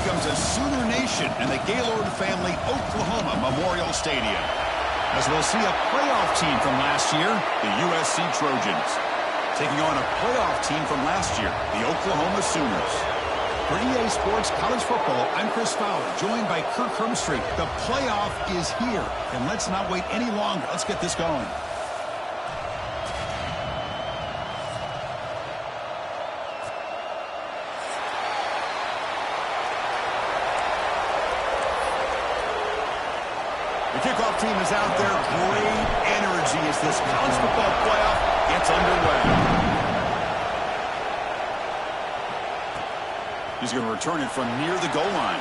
welcomes a Sooner Nation and the Gaylord family Oklahoma Memorial Stadium, as we'll see a playoff team from last year, the USC Trojans, taking on a playoff team from last year, the Oklahoma Sooners. For EA Sports College Football, I'm Chris Fowler, joined by Kirk Hermstreet. The playoff is here, and let's not wait any longer. Let's get this going. The kickoff team is out there. Great energy as this college football playoff gets underway. He's going to return it from near the goal line.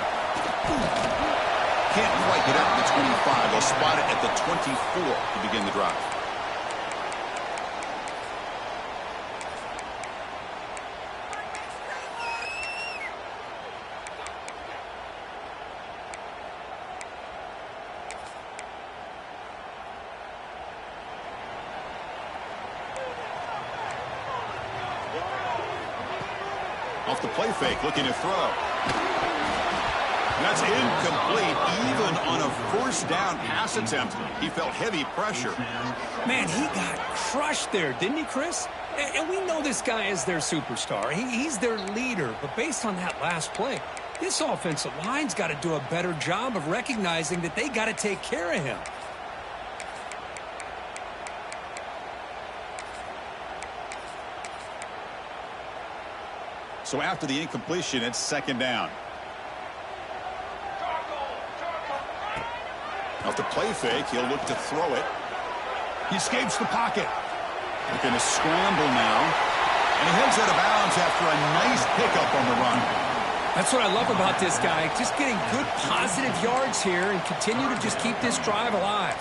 Can't quite get out to the 25. They'll spot it at the 24 to begin the drive. Off the play fake, looking to throw. That's incomplete, even on a first down pass attempt. He felt heavy pressure. Man, he got crushed there, didn't he, Chris? And we know this guy is their superstar. He's their leader. But based on that last play, this offensive line's got to do a better job of recognizing that they got to take care of him. So after the incompletion, it's second down. Off the play fake, he'll look to throw it. He escapes the pocket. Looking to scramble now. And he heads out of bounds after a nice pickup on the run. That's what I love about this guy. Just getting good positive yards here and continue to just keep this drive alive.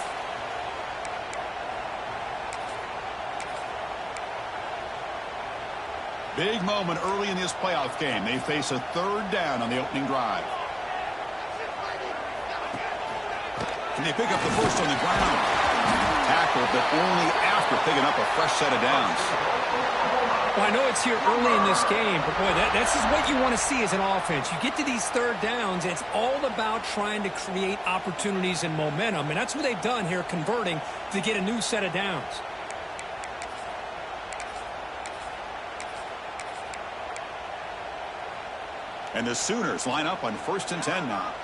Big moment early in this playoff game. They face a third down on the opening drive. And they pick up the first on the ground. Tackle, but only after picking up a fresh set of downs. Well, I know it's here early in this game, but boy, this is what you want to see as an offense. You get to these third downs, it's all about trying to create opportunities and momentum, and that's what they've done here, converting to get a new set of downs. And the Sooners line up on 1st and 10 now.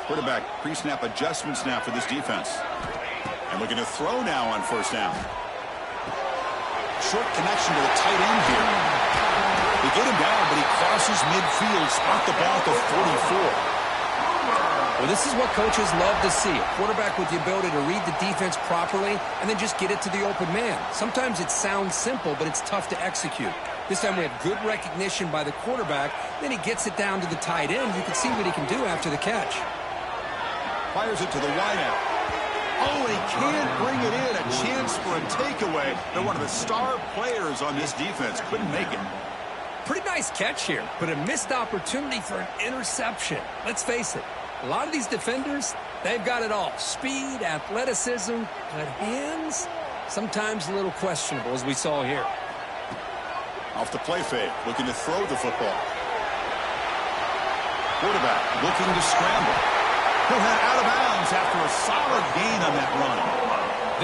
Quarterback pre-snap adjustments now for this defense. And looking to throw now on 1st down. Short connection to the tight end here. They get him down, but he crosses midfield, spot the ball at the 44. Well, this is what coaches love to see. A quarterback with the ability to read the defense properly and then just get it to the open man. Sometimes it sounds simple, but it's tough to execute. This time we have good recognition by the quarterback. Then he gets it down to the tight end. You can see what he can do after the catch. Fires it to the wideout. Oh, he can't bring it in. A chance for a takeaway. They're one of the star players on this defense. Couldn't make it. Pretty nice catch here, but a missed opportunity for an interception. Let's face it, a lot of these defenders, they've got it all. Speed, athleticism, but hands, sometimes a little questionable, as we saw here. Off the play fake, looking to throw the football. Quarterback looking to scramble. He'll head out of bounds after a solid gain on that run.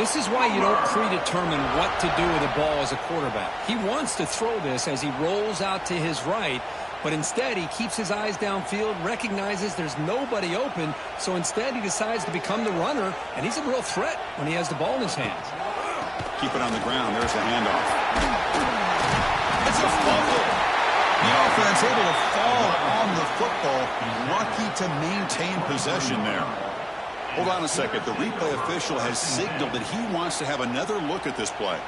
This is why you don't predetermine what to do with the ball as a quarterback. He wants to throw this as he rolls out to his right, but instead he keeps his eyes downfield, recognizes there's nobody open, so instead he decides to become the runner, and he's a real threat when he has the ball in his hands. Keep it on the ground. There's the handoff. It's a fumble. The offense able to fall on the football. Lucky to maintain possession there. Hold on a second. The replay official has signaled that he wants to have another look at this play.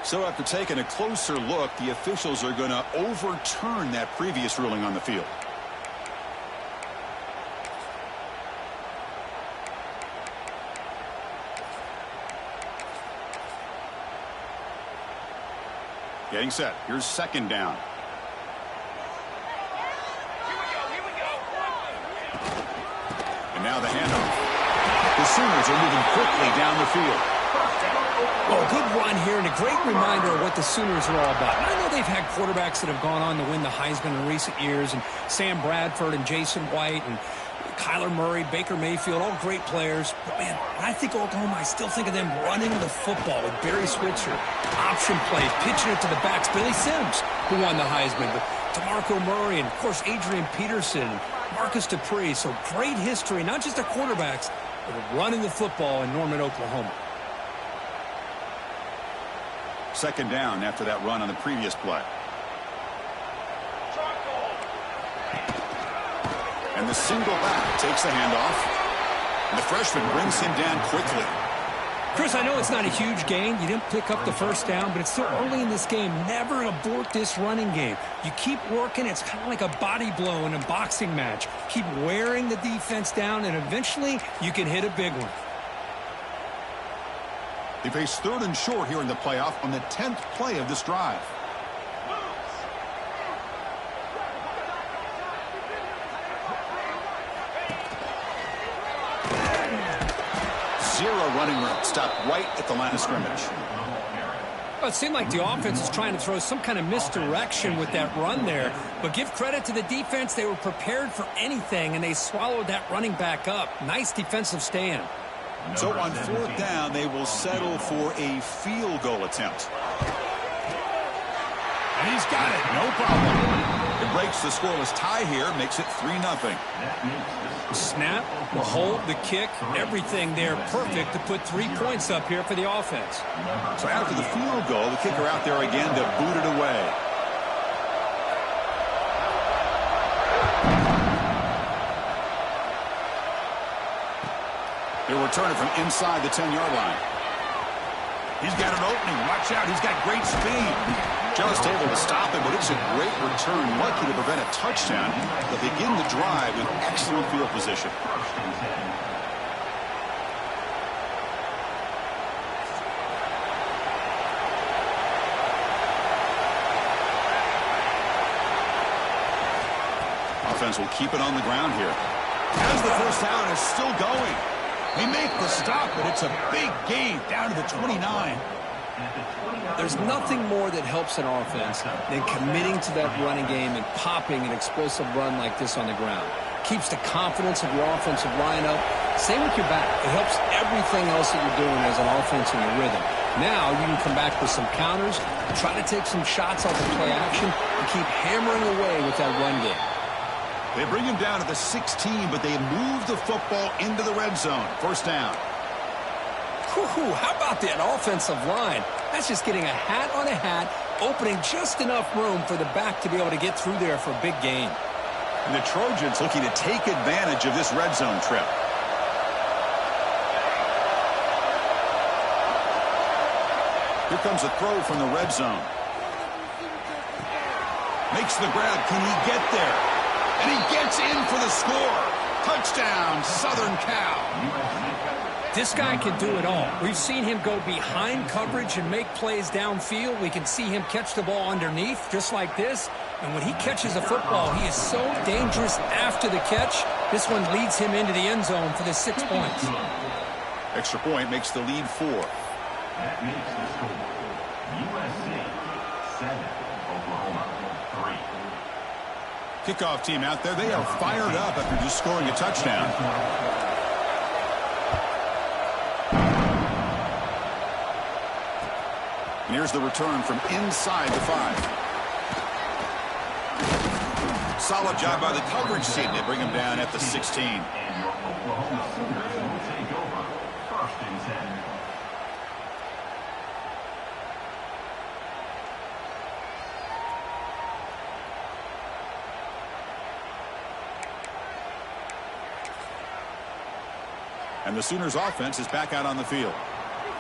So after taking a closer look, the officials are going to overturn that previous ruling on the field. Getting set. Here's second down. And now the handoff. The Sooners are moving quickly down the field. Oh, good run here, and a great reminder of what the Sooners are all about. And I know they've had quarterbacks that have gone on to win the Heisman in recent years, and Sam Bradford and Jason White and Kyler Murray, Baker Mayfield, all great players. But, man, when I think Oklahoma, I still think of them running the football with Barry Switzer. Option plays, pitching it to the backs. Billy Sims, who won the Heisman. But DeMarco Murray and, of course, Adrian Peterson, Marcus Dupree. So great history, not just of quarterbacks, but of running the football in Norman, Oklahoma. Second down after that run on the previous play. And the single back takes the handoff. And the freshman brings him down quickly. Chris, I know it's not a huge gain. You didn't pick up the first down, but it's still early in this game. Never abort this running game. You keep working. It's kind of like a body blow in a boxing match. Keep wearing the defense down, and eventually you can hit a big one. They face third and short here in the playoff on the 10th play of this drive. Zero running room. Stopped right at the line of scrimmage. Well, it seemed like the offense was trying to throw some kind of misdirection with that run there. But give credit to the defense. They were prepared for anything, and they swallowed that running back up. Nice defensive stand. So on fourth down, they will settle for a field goal attempt. And he's got it. No problem. It breaks the scoreless tie here, makes it 3-0. Snap, the hold, the kick, everything there perfect to put 3 points up here for the offense. So after the field goal, the kicker out there again to boot it away. They'll return it from inside the 10-yard line. He's got an opening. Watch out. He's got great speed. Just able to stop him, but it's a great return. Lucky to prevent a touchdown. But begin the drive with excellent field position. Offense will keep it on the ground here. As the first down is still going. They make the stop, but it's a big gain down to the 29. There's nothing more that helps an offense than committing to that running game and popping an explosive run like this on the ground. Keeps the confidence of your offensive line up. Same with your back. It helps everything else that you're doing as an offense in your rhythm. Now you can come back with some counters, try to take some shots off the play action, and keep hammering away with that run game. They bring him down to the 16, but they move the football into the red zone. First down. Whew, how about that offensive line? That's just getting a hat on a hat, opening just enough room for the back to be able to get through there for a big gain. And the Trojans looking to take advantage of this red zone trip. Here comes a throw from the red zone. Makes the grab. Can he get there? And he gets in for the score. Touchdown, Southern Cal. This guy can do it all. We've seen him go behind coverage and make plays downfield. We can see him catch the ball underneath, just like this. And when he catches a football, he is so dangerous after the catch. This one leads him into the end zone for the 6 points. Extra point makes the lead 4. That makes the score USC 7, Oklahoma 3. Kickoff team out there. They are fired up after just scoring a touchdown. And here's the return from inside the 5. Solid job by the coverage team. They bring him down at the 16. And your Oklahoma Sooners will take over 1st and 10. And the Sooners offense is back out on the field.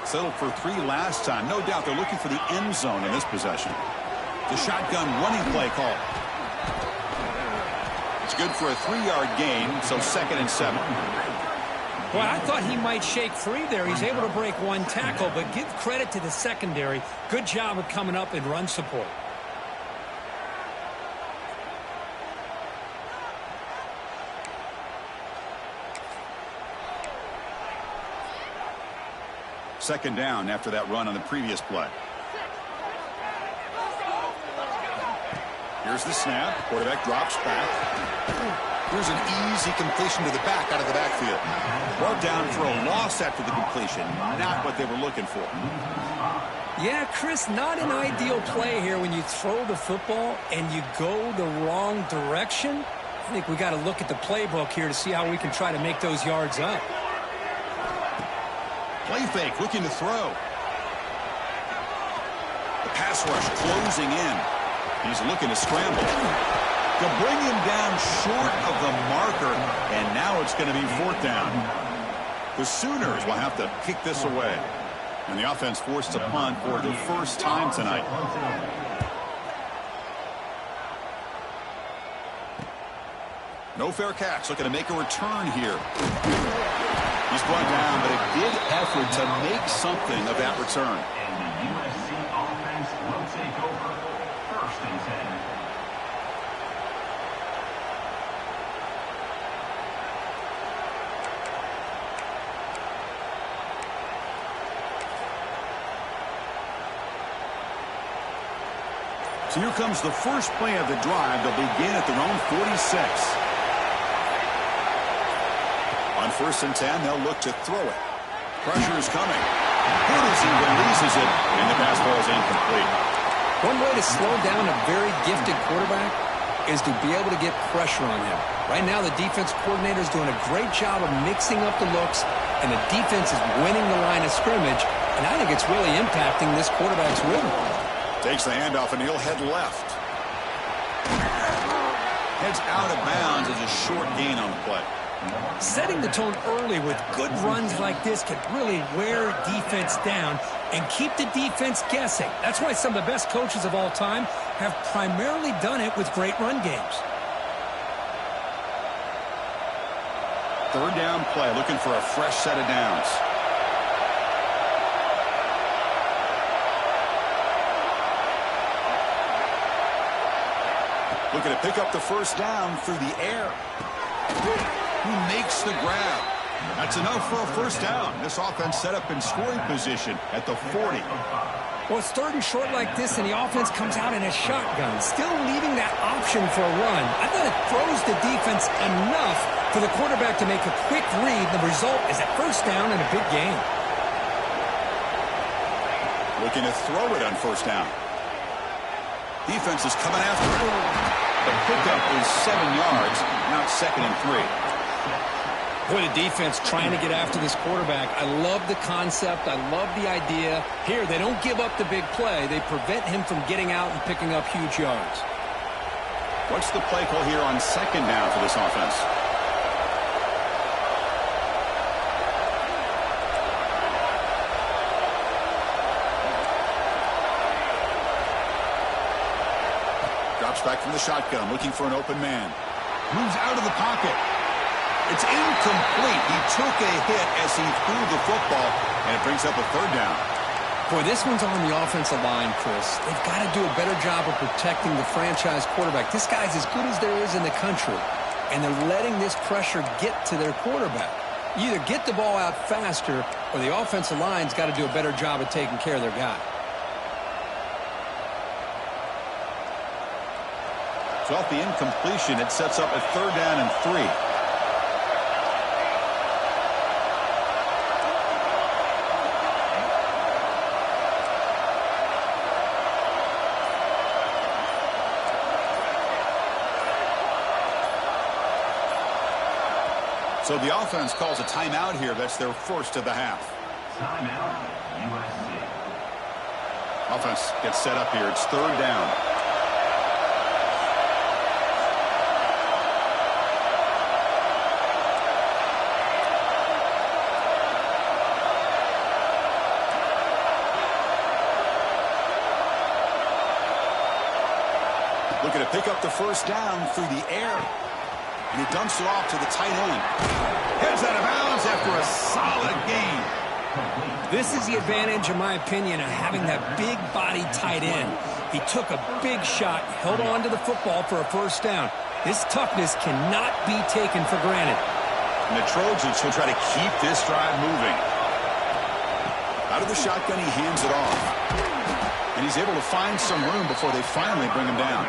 Settled for 3 last time. No doubt they're looking for the end zone in this possession. The shotgun running play call. It's good for a 3-yard gain, so 2nd and 7. Well, I thought he might shake free there. He's able to break 1 tackle, but give credit to the secondary. Good job of coming up and run support. Second down after that run on the previous play. Here's the snap. Quarterback drops back. Here's an easy completion to the back out of the backfield. Brought down for a loss after the completion. Not what they were looking for. Yeah, Chris, not an ideal play here when you throw the football and you go the wrong direction. I think we got to look at the playbook here to see how we can try to make those yards up. Play fake, looking to throw. The pass rush closing in. He's looking to scramble. They'll bring him down short of the marker, and now it's going to be fourth down. The Sooners will have to kick this away. And the offense forced to punt for the first time tonight. No fair catch, looking to make a return here. He's brought down, but a big effort to make something of that return. And the USC offense will take over. First and 10. So here comes the first play of the drive. They'll begin at their own 46. On first and 10, they'll look to throw it. Pressure is coming. Good as he releases it, and the pass ball is incomplete. One way to slow down a very gifted quarterback is to be able to get pressure on him. Right now, the defense coordinator is doing a great job of mixing up the looks, and the defense is winning the line of scrimmage, and I think it's really impacting this quarterback's rhythm. Takes the handoff, and he'll head left. Heads out of bounds as a short gain on the play. Setting the tone early with good runs like this can really wear defense down and keep the defense guessing. That's why some of the best coaches of all time have primarily done it with great run games. Third down play, looking for a fresh set of downs. Looking to pick up the first down through the air. Who makes the grab? That's enough for a first down. This offense set up in scoring position at the 40. Well, it's third and short like this, and the offense comes out in a shotgun, still leaving that option for a run. I thought it throws the defense enough for the quarterback to make a quick read. The result is a first down and a big gain. Looking to throw it on first down. Defense is coming after it. The pickup is 7 yards. Now it's second and 3. Boy, the defense trying to get after this quarterback. I love the concept. I love the idea. Here, they don't give up the big play. They prevent him from getting out and picking up huge yards. What's the play call here on second down for this offense? Drops back from the shotgun, looking for an open man. Moves out of the pocket. It's incomplete. He took a hit as he threw the football, and it brings up a third down. Boy, this one's on the offensive line, Chris. They've got to do a better job of protecting the franchise quarterback. This guy's as good as there is in the country, and they're letting this pressure get to their quarterback. You either get the ball out faster, or the offensive line's got to do a better job of taking care of their guy. So off the incompletion, it sets up a third down and 3. So the offense calls a timeout here. That's their first of the half. Timeout, USC. Offense gets set up here. It's third down. Looking to pick up the first down through the air. And he dumps it off to the tight end. Heads out of bounds after a solid gain. This is the advantage, in my opinion, of having that big body tight end. He took a big shot, held on to the football for a first down. This toughness cannot be taken for granted. And the Trojans will try to keep this drive moving. Out of the shotgun, he hands it off. And he's able to find some room before they finally bring him down.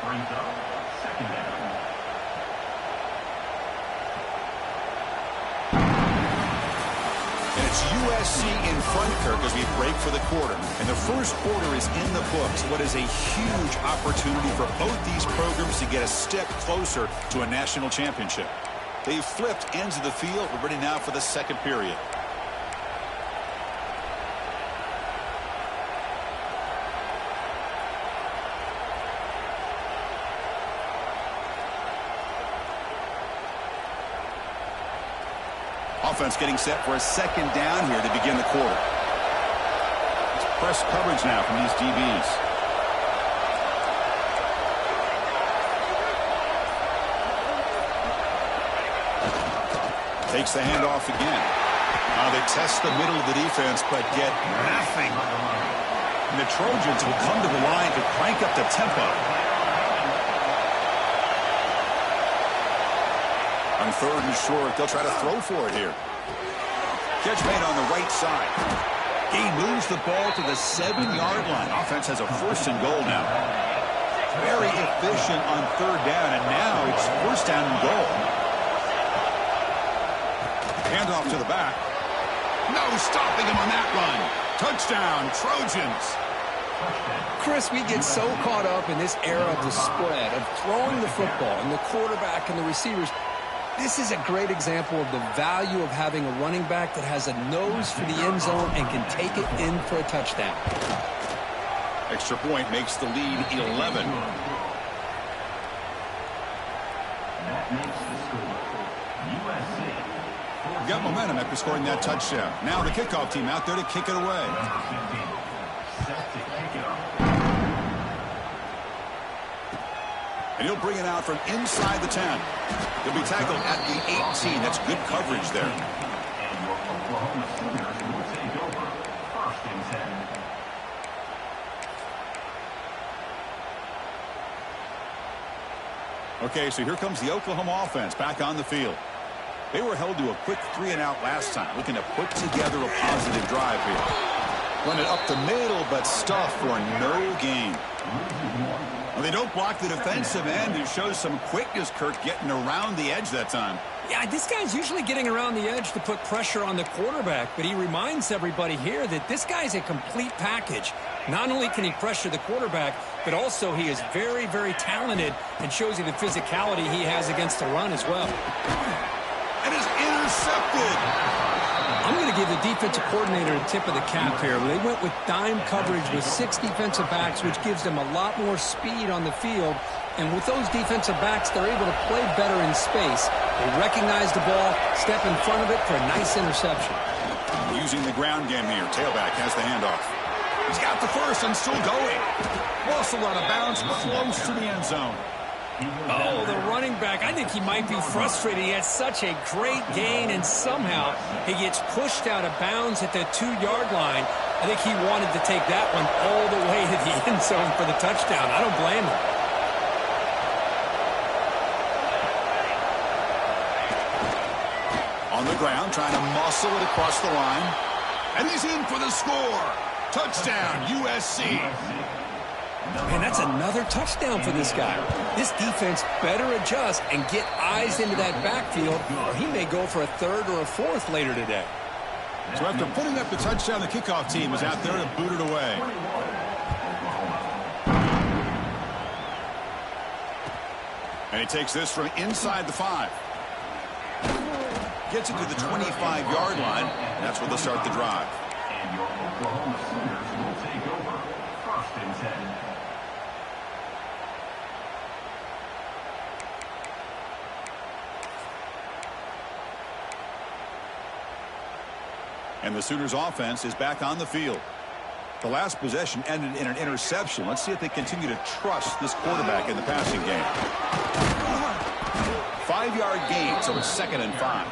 Brings up second down. And it's USC in front, Kirk, as we break for the quarter. And the first quarter is in the books. What is a huge opportunity for both these programs to get a step closer to a national championship. They've flipped ends of the field. We're ready now for the second period. Offense getting set for a second down here to begin the quarter. It's press coverage now from these DBs. Takes the handoff again. Now they test the middle of the defense, but get nothing. And the Trojans will come to the line to crank up the tempo. On third and short, they'll try to throw for it here. Catch made on the right side. He moves the ball to the 7-yard line. Offense has a first and goal now. Very efficient on third down, and now it's first down and goal. Handoff to the back. No stopping him on that run. Touchdown, Trojans. Chris, we get so caught up in this era of the spread, of throwing the football, and the quarterback and the receivers. This is a great example of the value of having a running back that has a nose for the end zone and can take it in for a touchdown. Extra point makes the lead 11. That makes the score. USC. Got momentum after scoring that touchdown. Now the kickoff team out there to kick it away. Set to kick it off. And he'll bring it out from inside the 10. He'll be tackled at the 18. That's good coverage there. And your Oklahoma Sooners will take over first and 10. Okay, so here comes the Oklahoma offense back on the field. They were held to a quick 3-and-out last time, looking to put together a positive drive here. Run it up the middle, but stuff for no gain. Well, they don't block the defensive end, who shows some quickness, Kirk, getting around the edge that time. Yeah, this guy's usually getting around the edge to put pressure on the quarterback, but he reminds everybody here that this guy's a complete package. Not only can he pressure the quarterback, but also he is very, very talented and shows you the physicality he has against the run as well. And is intercepted. I'm going to give the defensive coordinator a tip of the cap here. They went with dime coverage with 6 defensive backs, which gives them a lot more speed on the field. And with those defensive backs, they're able to play better in space. They recognize the ball, step in front of it for a nice interception. Using the ground game here. Tailback has the handoff. He's got the first and still going. Muscle out of bounds, close to the end zone. Oh, the running back, I think he might be frustrated. He had such a great gain, and somehow he gets pushed out of bounds at the 2-yard line. I think he wanted to take that one all the way to the end zone for the touchdown. I don't blame him. On the ground, trying to muscle it across the line. And he's in for the score. Touchdown, USC. Man, that's another touchdown for this guy. This defense better adjust and get eyes into that backfield, or he may go for a third or a fourth later today. So after putting up the touchdown, the kickoff team is out there to boot it away. And he takes this from inside the 5. Gets it to the 25-yard line. And that's where they'll start the drive. And your Oklahoma Sooners will take over first and 10. And the Sooners offense is back on the field. The last possession ended in an interception. Let's see if they continue to trust this quarterback in the passing game. 5-yard gain, so it's 2nd and 5.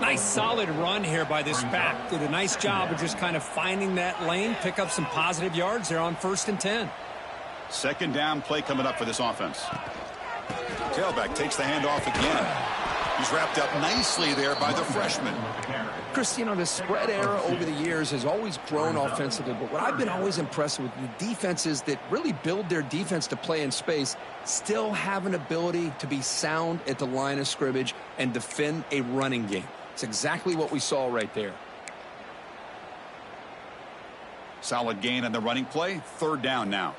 Nice solid run here by this back. Did a nice job of just kind of finding that lane, pick up some positive yards there on 1st and 10. Second down play coming up for this offense. Tailback takes the handoff again. He's wrapped up nicely there by the freshman. Chris, you know, the spread era over the years has always grown offensively, but what I've been always impressed with the defenses that really build their defense to play in space still have an ability to be sound at the line of scrimmage and defend a running game. It's exactly what we saw right there. Solid gain on the running play. Third down now.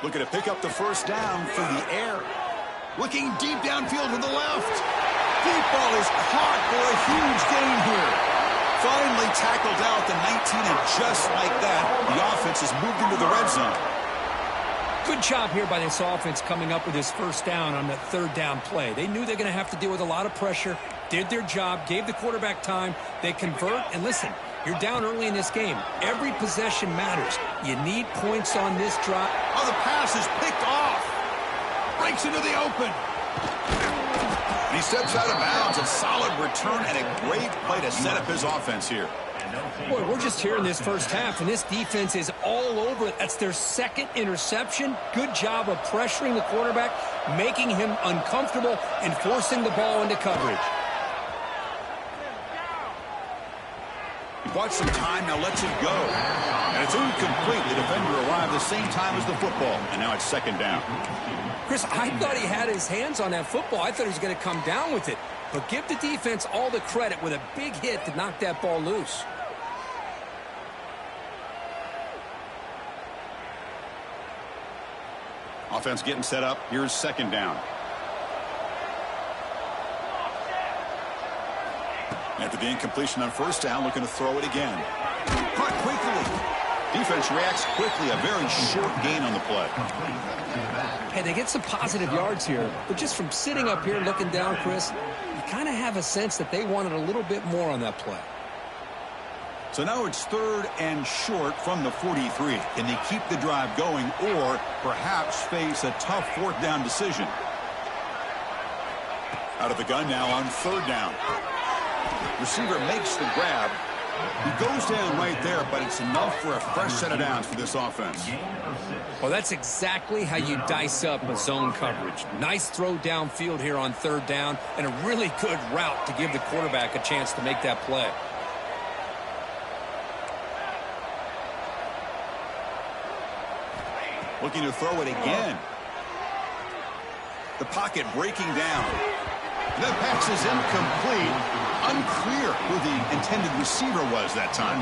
Looking to pick up the first down for the air. Looking deep downfield to the left. Deep ball is caught for a huge gain here. Finally tackled out the 19, and just like that, the offense has moved into the red zone. Good job here by this offense coming up with this first down on the third down play. They knew they're going to have to deal with a lot of pressure, did their job, gave the quarterback time. They convert, and listen, you're down early in this game. Every possession matters. You need points on this drive. Oh, the pass is picked off. Breaks into the open. And he steps out of bounds. A solid return and a great play to set up his offense here. Boy, we're just here in this first half, and this defense is all over it. That's their second interception. Good job of pressuring the quarterback, making him uncomfortable, and forcing the ball into coverage. He bought some time, now lets it go. And it's incomplete. The defender arrived the same time as the football, and now it's second down. Chris, I thought he had his hands on that football. I thought he was going to come down with it. But give the defense all the credit with a big hit to knock that ball loose. Offense getting set up. Here's second down. After the incompletion on first down, looking to throw it again. Caught quickly. Defense reacts quickly. A very short gain on the play. Hey, they get some positive yards here, but just from sitting up here looking down, Chris, you kind of have a sense that they wanted a little bit more on that play. So now it's third and short from the 43. Can they keep the drive going or perhaps face a tough fourth down decision? Out of the gun now on third down. Receiver makes the grab. He goes down right there, but it's enough for a fresh set of downs for this offense. Well, that's exactly how you dice up a zone coverage. Nice throw downfield here on third down, and a really good route to give the quarterback a chance to make that play. Looking to throw it again. The pocket breaking down. That pass is incomplete. Unclear who the intended receiver was that time.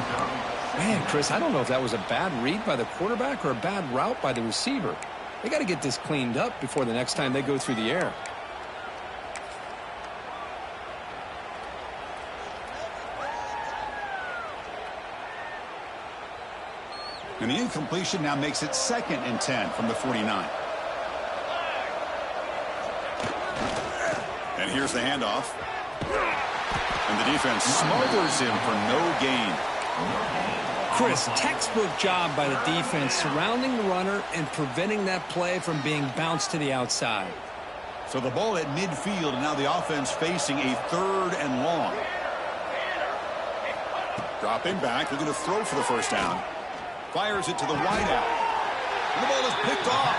Man, Chris, I don't know if that was a bad read by the quarterback or a bad route by the receiver. They got to get this cleaned up before the next time they go through the air. And the incompletion now makes it 2nd and 10 from the 49. And here's the handoff. And the defense smothers him for no gain. Chris, textbook job by the defense surrounding the runner and preventing that play from being bounced to the outside. So the ball at midfield, and now the offense facing a third and long. Dropping back, looking to throw for the first down. Fires it to the wideout. And the ball is picked off.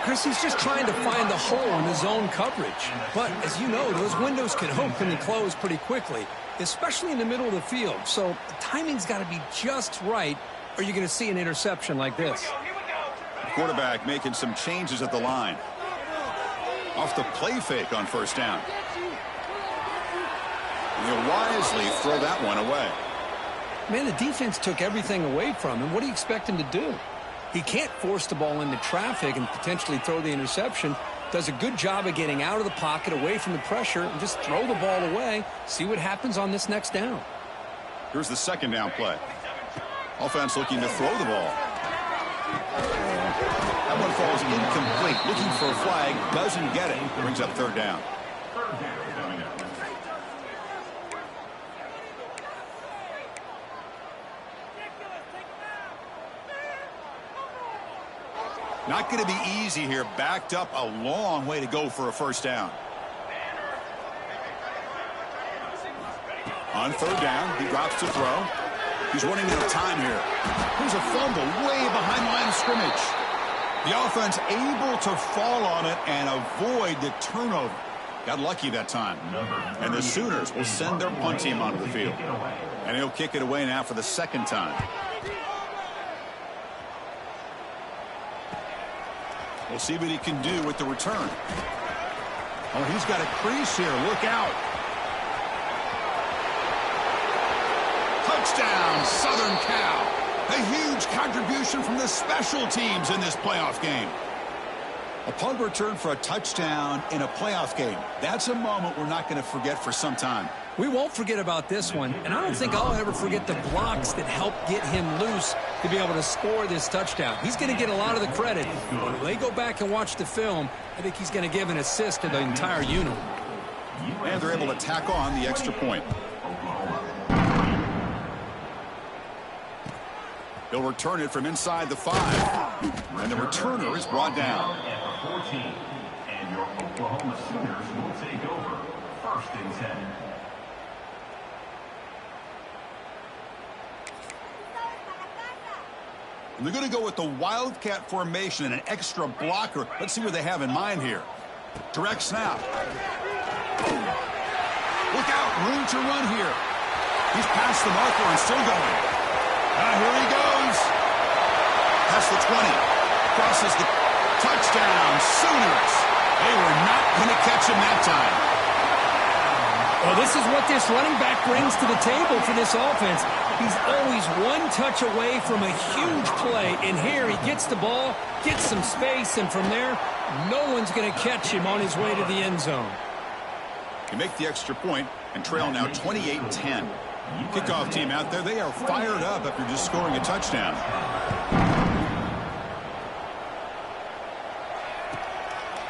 Chris, he's just trying to find the hole in his own coverage. But, as you know, those windows can open and close pretty quickly, especially in the middle of the field. So the timing's got to be just right, or you're going to see an interception like this. The quarterback making some changes at the line. Off the play fake on first down. And he'll wisely throw that one away. Man, the defense took everything away from him. What do you expect him to do? He can't force the ball into traffic and potentially throw the interception. Does a good job of getting out of the pocket, away from the pressure, and just throw the ball away. See what happens on this next down. Here's the second down play. Offense looking to throw the ball. That one falls incomplete. Looking for a flag. Doesn't get it. Brings up third down. Not going to be easy here. Backed up a long way to go for a first down. On third down, he drops to throw. He's running out of time here. There's a fumble way behind the line of scrimmage. The offense able to fall on it and avoid the turnover. Got lucky that time. And the Sooners will send their punt team onto the field. And he'll kick it away now for the second time. We'll see what he can do with the return. Oh, he's got a crease here. Look out. Touchdown, Southern Cal. A huge contribution from the special teams in this playoff game. A punt return for a touchdown in a playoff game. That's a moment we're not going to forget for some time. We won't forget about this one, and I don't think I'll ever forget the blocks that helped get him loose to be able to score this touchdown. He's going to get a lot of the credit. When they go back and watch the film, I think he's going to give an assist to the entire unit. And they're able to tack on the extra point. He'll return it from inside the 5. And the returner is brought down. At the 14. And your Oklahoma Sooners will take over. 1st and 10. And they're going to go with the Wildcat formation and an extra blocker. Let's see what they have in mind here. Direct snap. Look out, room to run here. He's past the marker and still going. Here he goes. Past the 20. Crosses the touchdown. Sooners. They were not going to catch him that time. Well, this is what this running back brings to the table for this offense. He's always one touch away from a huge play. And here he gets the ball, gets some space, and from there, no one's going to catch him on his way to the end zone. You make the extra point and trail now 28-10. Kickoff team out there, they are fired up after just scoring a touchdown.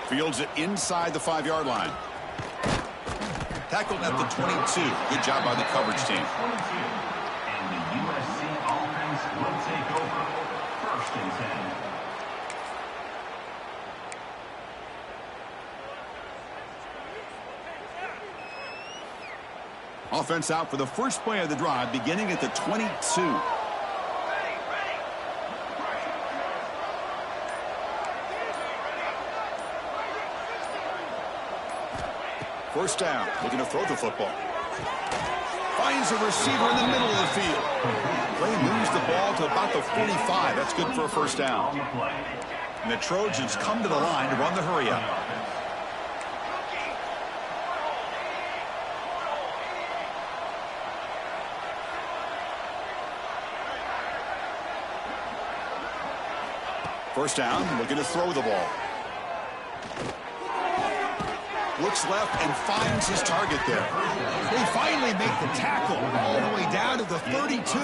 Fields it inside the 5-yard line. Tackled at the 22. Good job by the coverage team. And the USC offense will take over. 1st and 10. Offense out for the first play of the drive, beginning at the 22. First down, looking to throw the football. Finds a receiver in the middle of the field. Play moves the ball to about the 45. That's good for a first down. And the Trojans come to the line to run the hurry up. First down, looking to throw the ball. Looks left and finds his target there. They finally make the tackle all the way down to the 32.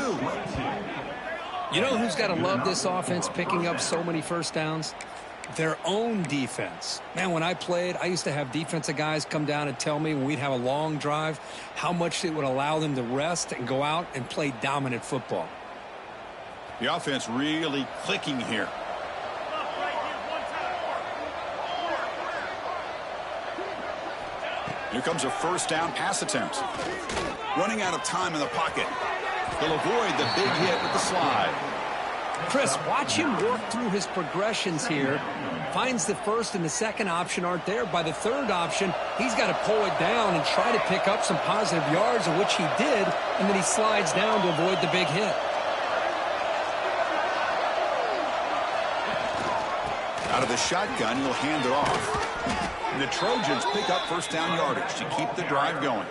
You know who's got to love this offense picking up so many first downs? Their own defense. Man, when I played, I used to have defensive guys come down and tell me when we'd have a long drive how much it would allow them to rest and go out and play dominant football. The offense really clicking here. Here comes a first down pass attempt. Running out of time in the pocket. He'll avoid the big hit with the slide. Chris, watch him work through his progressions here. Finds the first and the second option aren't there. By the third option, he's got to pull it down and try to pick up some positive yards, of which he did, and then he slides down to avoid the big hit. Out of the shotgun, he'll hand it off. And the Trojans pick up first down yardage to keep the drive going.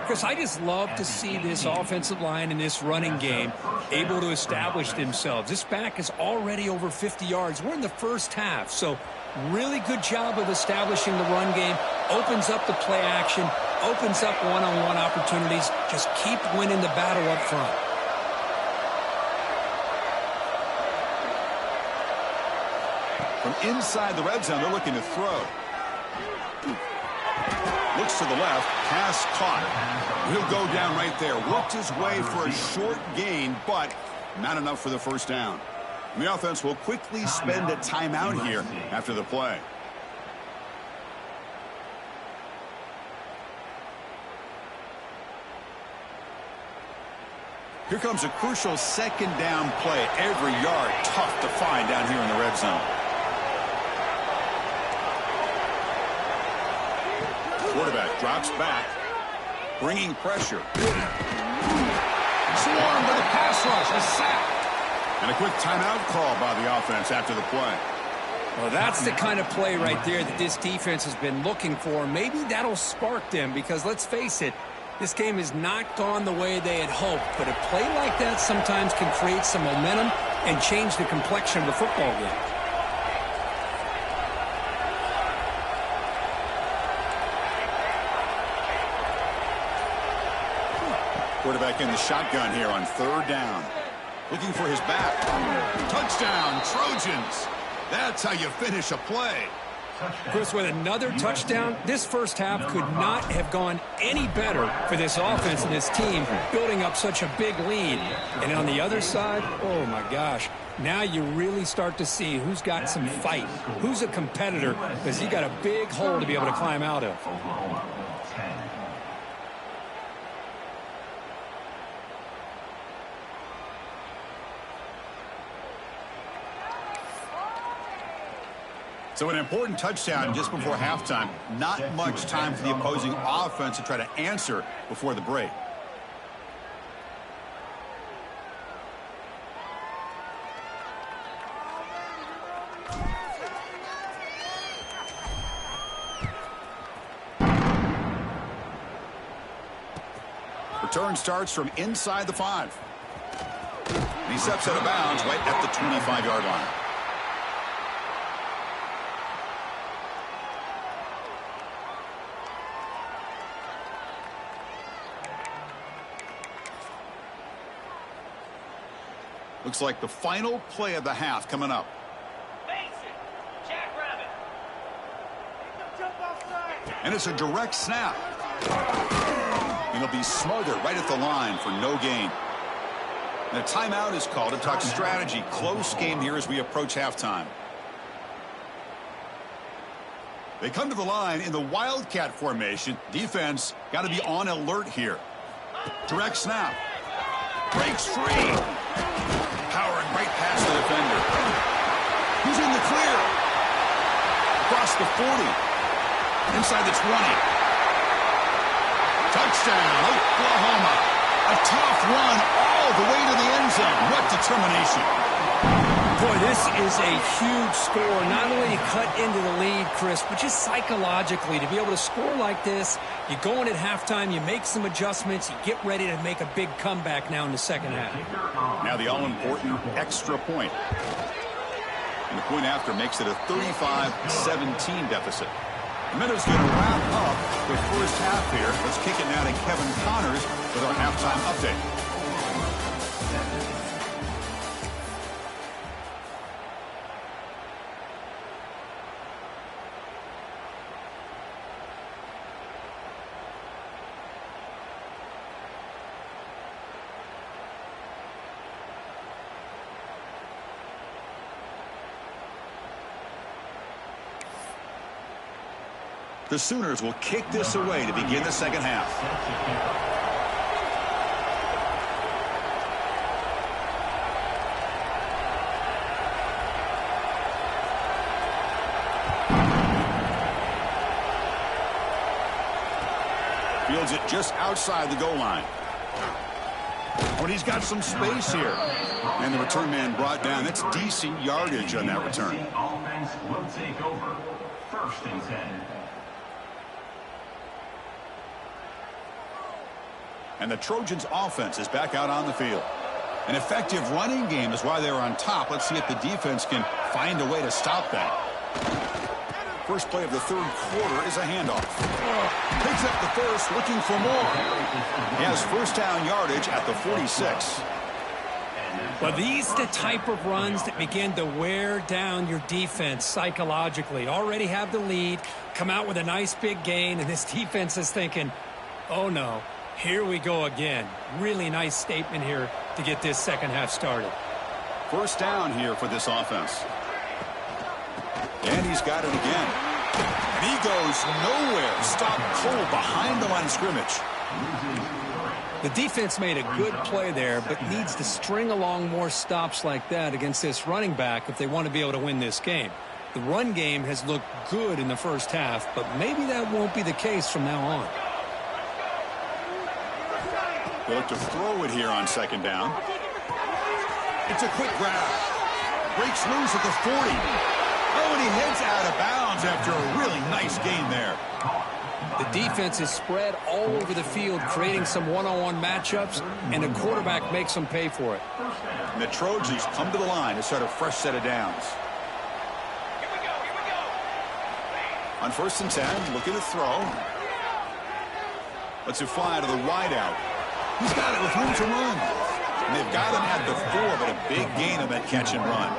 Chris, I just love to see this offensive line in this running game able to establish themselves. This back is already over 50 yards. We're in the first half, so really good job of establishing the run game. Opens up the play action, opens up one-on-one opportunities. Just keep winning the battle up front. From inside the red zone, they're looking to throw. Looks to the left, pass caught. He'll go down right there. Worked his way for a short gain, but not enough for the first down. And the offense will quickly spend a timeout here after the play. Here comes a crucial second down play. Every yard tough to find down here in the red zone. Quarterback drops back, bringing pressure. Swarmed by the pass rush, a sack. And a quick timeout call by the offense after the play. Well, that's the kind of play right there that this defense has been looking for. Maybe that'll spark them because, let's face it, this game has not gone the way they had hoped. But a play like that sometimes can create some momentum and change the complexion of the football game. Quarterback in the shotgun here on third down. Looking for his back. Touchdown, Trojans. That's how you finish a play. Chris, with another touchdown, this first half could not have gone any better for this offense and this team, building up such a big lead. And on the other side, oh my gosh, now you really start to see who's got some fight, who's a competitor, because you got a big hole to be able to climb out of. So an important touchdown just before halftime. Not much time for the opposing offense to try to answer before the break. Return starts from inside the 5. And he steps out of bounds right at the 25-yard line. Looks like the final play of the half coming up. And it's a direct snap. And he'll be smothered right at the line for no gain. And a timeout is called to talk strategy. Close game here as we approach halftime. They come to the line in the Wildcat formation. Defense got to be on alert here. Direct snap. Breaks free. Powering right past the defender. He's in the clear. Across the 40. Inside the 20. Touchdown, Oklahoma. A tough run all the way to the end zone. What determination. Boy, this is a huge score. Not only to cut into the lead, Chris, but just psychologically to be able to score like this. You go in at halftime, you make some adjustments, you get ready to make a big comeback now in the second half. Now the all-important extra point. And the point after makes it a 35-17 deficit. The Meadows going to wrap up the first half here. Let's kick it now to Kevin Connors with our halftime update. The Sooners will kick this away to begin the second half. Fields it just outside the goal line. But he's got some space here. And the return man brought down. That's decent yardage on that return. Offense will take over. 1st and 10. And the Trojans offense is back out on the field. An effective running game is why they're on top. Let's see if the defense can find a way to stop that. First play of the third quarter is a handoff. Picks up the first, looking for more. He has first down yardage at the 46. Well, these are the type of runs that begin to wear down your defense psychologically. Already have the lead, come out with a nice big gain, and this defense is thinking, oh no. Here we go again. Really nice statement here to get this second half started. First down here for this offense. And he's got it again. And he goes nowhere. Stopped cold behind the line of scrimmage. The defense made a good play there, but needs to string along more stops like that against this running back if they want to be able to win this game. The run game has looked good in the first half, but maybe that won't be the case from now on. They look to throw it here on second down. It's a quick grab. Breaks loose at the 40. Oh, and he heads out of bounds after a really nice gain there. The defense is spread all over the field, creating some one-on-one matchups, and the quarterback makes them pay for it. And the Trojans come to the line to start a fresh set of downs. On 1st and 10, looking to throw. Lets it fly to the wideout. He's got it with room to run. And they've got him at the 4, but a big gain on that catch and run.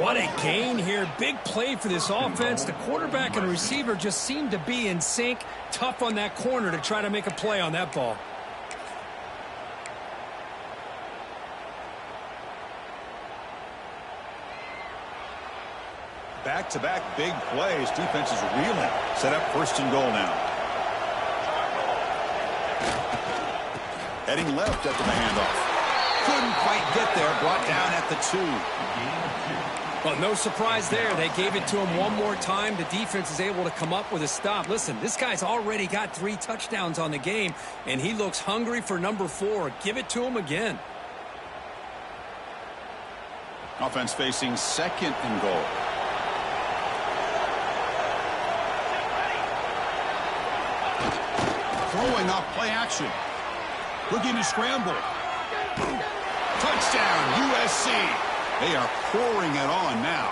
What a gain here. Big play for this offense. The quarterback and receiver just seem to be in sync. Tough on that corner to try to make a play on that ball. Back-to-back big plays. Defense is reeling. Set up 1st and goal now. Heading left after the handoff. Couldn't quite get there. Brought down at the 2. Well, no surprise there. They gave it to him one more time. The defense is able to come up with a stop. Listen, this guy's already got 3 touchdowns on the game, and he looks hungry for number 4. Give it to him again. Offense facing 2nd and goal. Throwing off play action. Looking to scramble. Touchdown, USC. They are pouring it on now.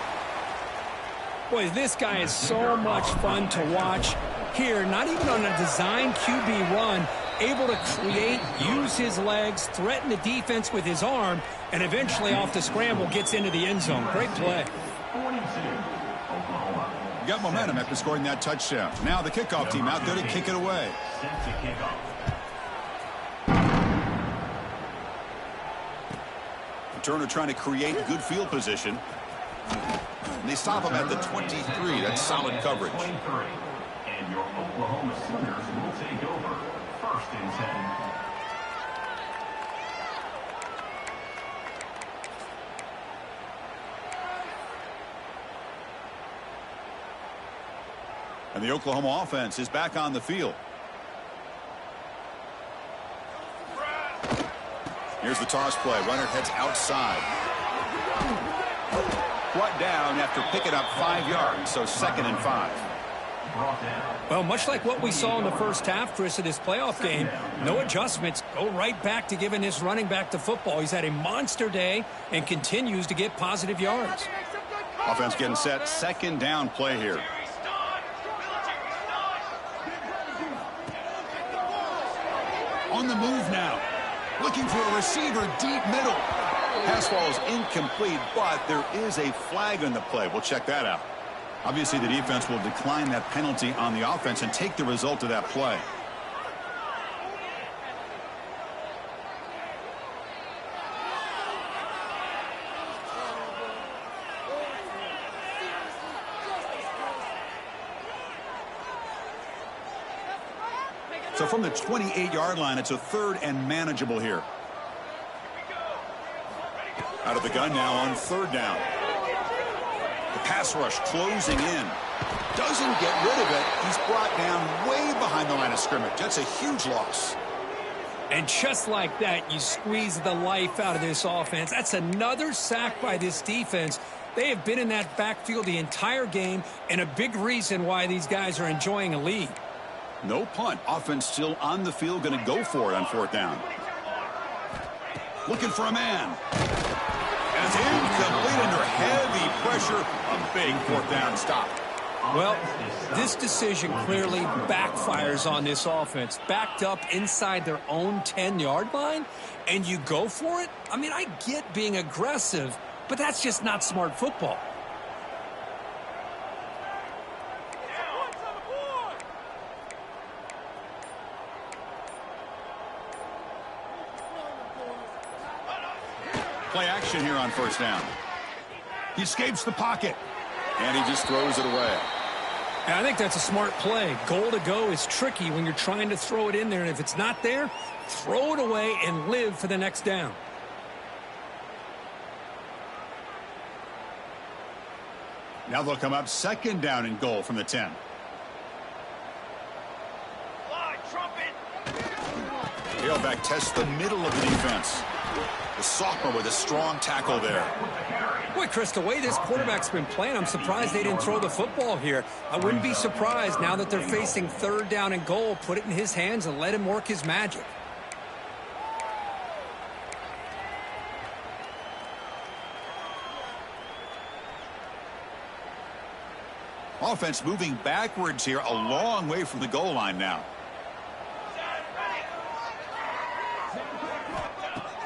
Boy, this guy is so much fun to watch. Here, not even on a design QB run, able to create, use his legs, threaten the defense with his arm, and eventually off the scramble gets into the end zone. Great play. Got momentum after scoring that touchdown. Now the kickoff team out there to kick it away. Turner trying to create good field position. And they stop him at the 23. That's solid coverage. And your Oklahoma Sooners will take over 1st and 10. And the Oklahoma offense is back on the field. Here's the toss play. Runner heads outside. Brought down after picking up 5 yards, so 2nd and 5. Well, much like what we saw in the first half, Chris, of this playoff game, no adjustments. Go right back to giving this running back the football. He's had a monster day and continues to get positive yards. Offense getting set. 2nd down play here. On the move now. Looking for a receiver deep middle. Pass ball is incomplete, but there is a flag on the play. We'll check that out. Obviously, the defense will decline that penalty on the offense and take the result of that play. So from the 28-yard line, it's a 3rd and manageable here. Out of the gun now on 3rd down. The pass rush closing in. Doesn't get rid of it. He's brought down way behind the line of scrimmage. That's a huge loss. And just like that, you squeeze the life out of this offense. That's another sack by this defense. They have been in that backfield the entire game, and a big reason why these guys are enjoying a lead. No punt. Offense still on the field, going to go for it on 4th down. Looking for a man. And it's incomplete under heavy pressure. A big 4th down stop. Well, this decision clearly backfires on this offense. Backed up inside their own 10-yard line, and you go for it? I mean, I get being aggressive, but that's just not smart football. Play action here on 1st down. He escapes the pocket. And he just throws it away. And I think that's a smart play. Goal to go is tricky when you're trying to throw it in there, and if it's not there, throw it away and live for the next down. Now they'll come up second down and goal from the 10. Tailback tests the middle of the defense. The sophomore with a strong tackle there. Boy, Chris, the way this quarterback's been playing, I'm surprised they didn't throw the football here. I wouldn't be surprised now that they're facing third down and goal. Put it in his hands and let him work his magic. Offense moving backwards here, a long way from the goal line now.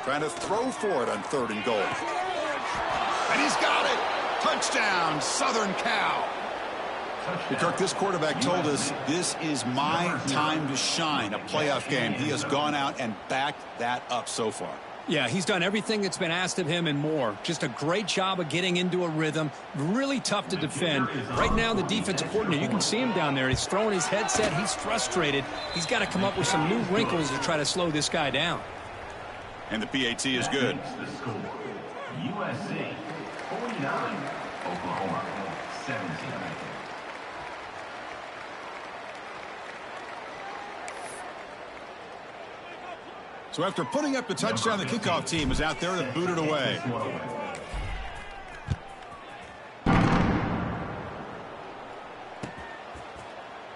Trying to throw for it on third and goal. And he's got it. Touchdown, Southern Cal. Kirk, this quarterback told us this is my time to shine, a playoff game. He has gone out and backed that up so far. Yeah, he's done everything that's been asked of him and more. Just a great job of getting into a rhythm. Really tough to defend. Right now, the defensive coordinator, you can see him down there. He's throwing his headset. He's frustrated. He's got to come up with some new wrinkles to try to slow this guy down. And the PAT is good. USC 49, Oklahoma 17. So after putting up the touchdown, the kickoff team is out there to boot it away.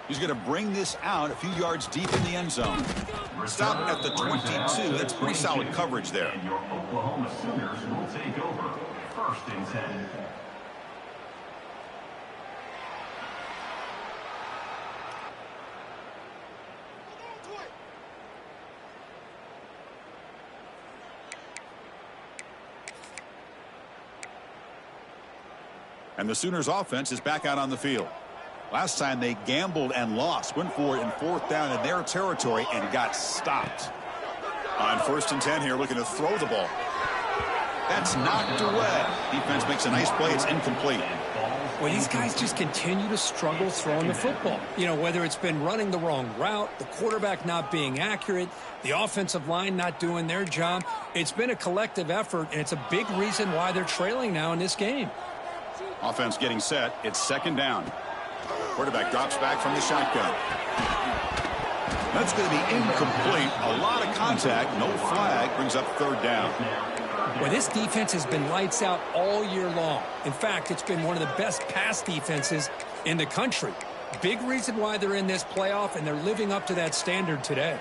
He's going to bring this out a few yards deep in the end zone. Stop at the 22. That's pretty solid coverage there. And your Oklahoma Sooners will take over 1st and 10. And the Sooners offense is back out on the field. Last time they gambled and lost, went for it in 4th down in their territory and got stopped. On 1st and 10 here, looking to throw the ball. That's knocked away. Defense makes a nice play. It's incomplete. Well, these guys just continue to struggle throwing the football. You know, whether it's been running the wrong route, the quarterback not being accurate, the offensive line not doing their job. It's been a collective effort, and it's a big reason why they're trailing now in this game. Offense getting set. It's 2nd down. Quarterback drops back from the shotgun. That's going to be incomplete. A lot of contact. No flag. Brings up 3rd down. Well, this defense has been lights out all year long. In fact, it's been one of the best pass defenses in the country. Big reason why they're in this playoff, and they're living up to that standard today.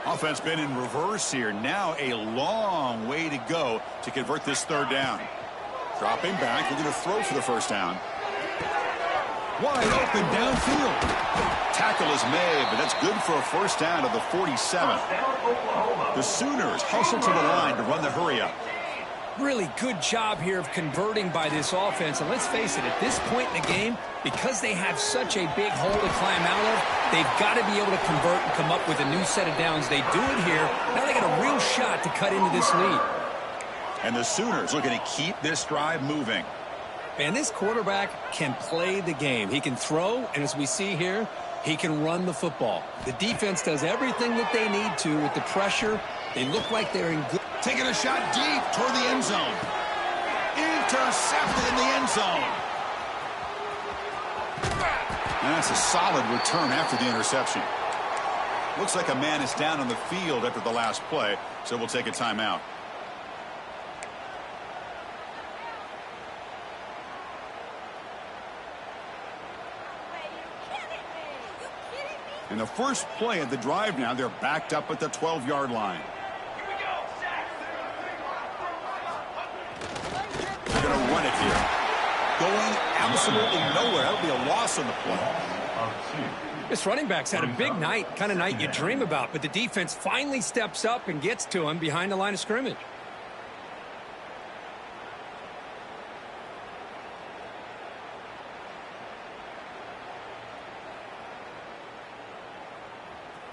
Offense been in reverse here. Now a long way to go to convert this 3rd down. Dropping back. We're going to throw for the 1st down. Wide open downfield. Tackle is made, but that's good for a 1st down to the 47. The Sooners hustle to the line to run the hurry up. Really good job here of converting by this offense. And let's face it, at this point in the game, because they have such a big hole to climb out of, they've got to be able to convert and come up with a new set of downs. They do it here. Now they got a real shot to cut into this lead. And the Sooners looking to keep this drive moving. And this quarterback can play the game. He can throw, and as we see here, he can run the football. The defense does everything that they need to with the pressure. They look like they're in good. Taking a shot deep toward the end zone. Intercepted in the end zone. And that's a solid return after the interception. Looks like a man is down on the field after the last play, so we'll take a timeout. In the first play of the drive now, they're backed up at the 12-yard line. They're going to run it here. Going absolutely nowhere. That'll be a loss on the play. This running back's had a big night, kind of night you dream about, but the defense finally steps up and gets to him behind the line of scrimmage.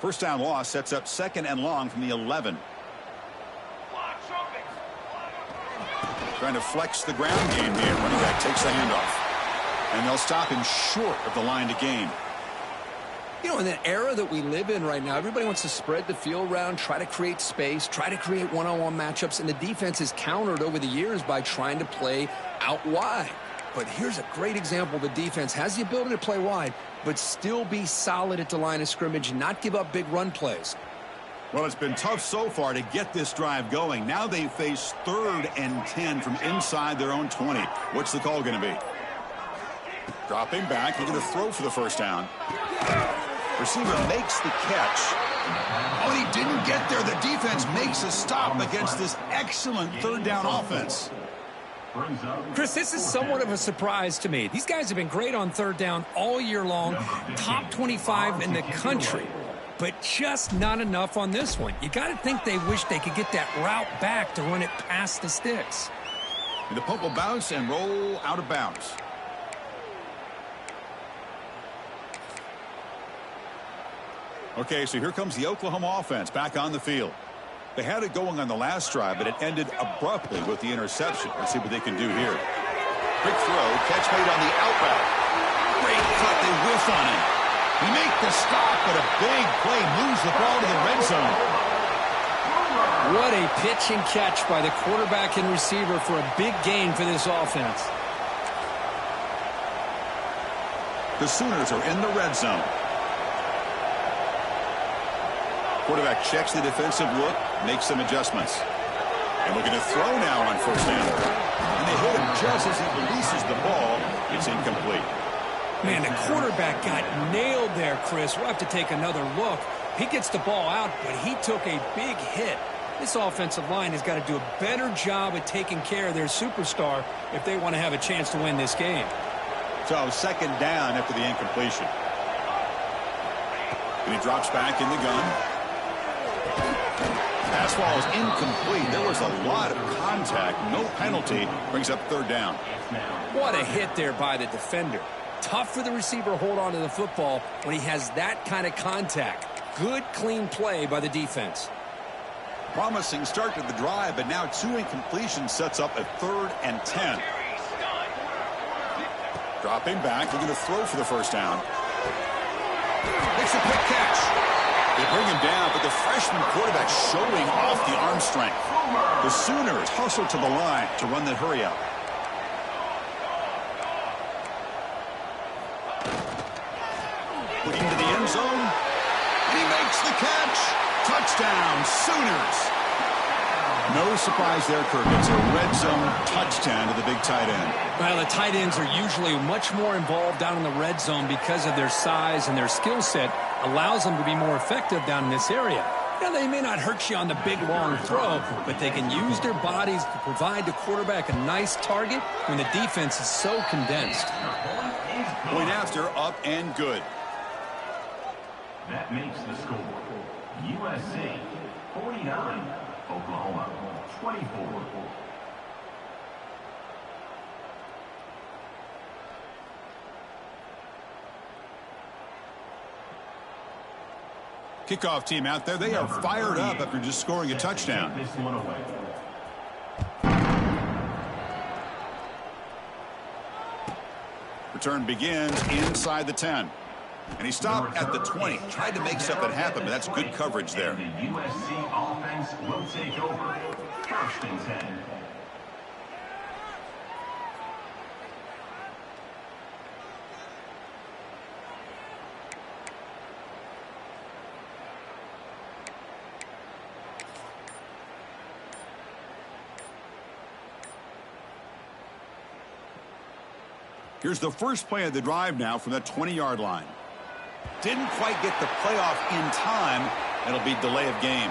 First down loss sets up 2nd and long from the 11. Trying to flex the ground game here. Running back takes breaks the handoff. And they'll stop him short of the line to gain. You know, in the era that we live in right now, everybody wants to spread the field around, try to create space, try to create one-on-one matchups, and the defense has countered over the years by trying to play out wide. But here's a great example. The defense has the ability to play wide, but still be solid at the line of scrimmage and not give up big run plays. Well, it's been tough so far to get this drive going. Now they face 3rd and 10 from inside their own 20. What's the call going to be? Dropping back. He's going to throw for the first down. Receiver makes the catch. Oh, and he didn't get there. The defense makes a stop against this excellent 3rd down offense. Chris, this is somewhat of a surprise to me. These guys have been great on 3rd down all year long. Top 25 in the country. But just not enough on this one. You got to think they wish they could get that route back to run it past the sticks. And the pump will bounce and roll out of bounds. Okay, so here comes the Oklahoma offense back on the field. They had it going on the last drive, but it ended abruptly with the interception. Let's see what they can do here. Quick throw, catch made on the outbound. Great cut, they whiff on him. He make the stop, but a big play moves the ball to the red zone. What a pitch and catch by the quarterback and receiver for a big gain for this offense. The Sooners are in the red zone. Quarterback checks the defensive look, makes some adjustments. And looking to throw now on first down. And they hit him just as he releases the ball. It's incomplete. Man, the quarterback got nailed there, Chris. We'll have to take another look. He gets the ball out, but he took a big hit. This offensive line has got to do a better job at taking care of their superstar if they want to have a chance to win this game. So 2nd down after the incompletion. And he drops back in the gun. Pass ball is incomplete. There was a lot of contact. No penalty. Brings up 3rd down. What a hit there by the defender. Tough for the receiver to hold on to the football when he has that kind of contact. Good, clean play by the defense. Promising start to the drive, but now 2 incompletions sets up a 3rd and 10. Dropping back, looking to throw for the first down. Makes a quick catch. They bring him down, but the freshman quarterback showing off the arm strength. The Sooners hustle to the line to run the hurry up. Looking to the end zone, and he makes the catch. Touchdown, Sooners. No surprise there, Kirk. It's a red zone touchdown to the big tight end. Well, the tight ends are usually much more involved down in the red zone because of their size and their skill set allows them to be more effective down in this area. Now, they may not hurt you on the big, long throw, but they can use their bodies to provide the quarterback a nice target when the defense is so condensed. Point after, up and good. That makes the score USC 49, Oklahoma 24. Kickoff team out there. They are fired up after just scoring a touchdown. This one away. Return begins inside the 10. And he stopped at the 20. Tried to make something happen, but that's good coverage there. The USC offense will take over. 1st and 10. Here's the first play of the drive now from the 20-yard line. Didn't quite get the playoff in time. It'll be delay of game.